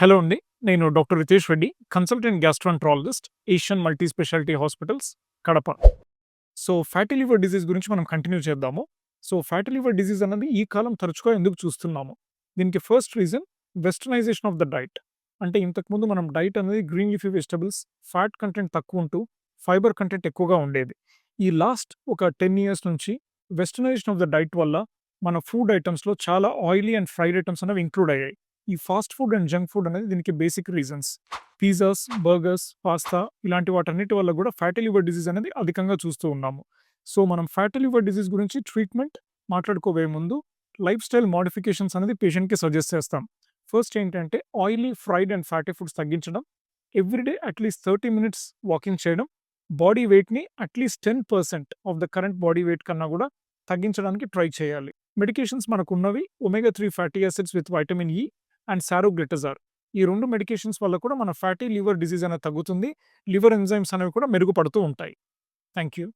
Hello అండి. నేను doctor Ritesh Reddy, consultant gastroenterologist, Asian multi speciality hospitals, Kadapa. So, fatty liver disease గురించి మనం కంటిన్యూ చేద్దాము. సో, ఫ్యాటీ లివర్ డిసీజ్ అన్నది ఈ కాలం తరచుగా ఎందుకు చూస్తున్నాము? దీనికి first reason westernisation of the diet. అంటే ఇంతకుముందు మనం డైట్ అనేది green leafy vegetables, fat content తక్కువుంటూ, ఫైబర్ కంటెంట్ ఎక్కువగా ఉండేది. ఈ లాస్ట్ ఒక 10 ఇయర్స్ నుంచి వెస్టర్నైజేషన్ ఆఫ్ ద డైట్ వల్ల మన ఫుడ్ ఐటెమ్స్‌లో చాలా ఆయిలీ అండ్ ఫ్రైడ్ ఐటెమ్స్ అనేవి ఇంక్లూడ్ అయ్యాయి. ఈ fast food and junk food అనేది దీనికి basic reasons. Pizzas, burgers, pasta ఇలాంటి వాటన్నిటి వల్ల కూడా ఫ్యాటీ లివర్ డిసీజ్ అనేది అధికంగా చూస్తూ ఉన్నాము. సో, మనం ఫ్యాటీ లివర్ డిసీజ్ గురించి ట్రీట్మెంట్ మాట్లాడుకోబోయే ముందు లైఫ్ స్టైల్ మోడిఫికేషన్స్ అనేది పేషెంట్‌కి సజెస్ట్ చేస్తాం. ఫస్ట్ ఏంటంటే oily, fried and fatty foods తగ్గించడం. ఎవ్రీడే అట్‌లీస్ట్ 30 మినిట్స్ వాకింగ్ చేయడం. బాడీ వెయిట్‌ని at least 10% of the current body weight కన్నా కూడా తగ్గించడానికి ట్రై చేయాలి. మెడికేషన్స్ మనకున్నవి omega 3 fatty acids with vitamin E and saroglitazar. ఈ 2 మెడికేషన్స్ వల్ల కూడా మన ఫ్యాటీ లివర్ డిసీజ్ అనేది తగ్గుతుంది. లివర్ ఎంజైమ్స్ అనేవి కూడా మెరుగుపడుతూ ఉంటాయి. Thank you.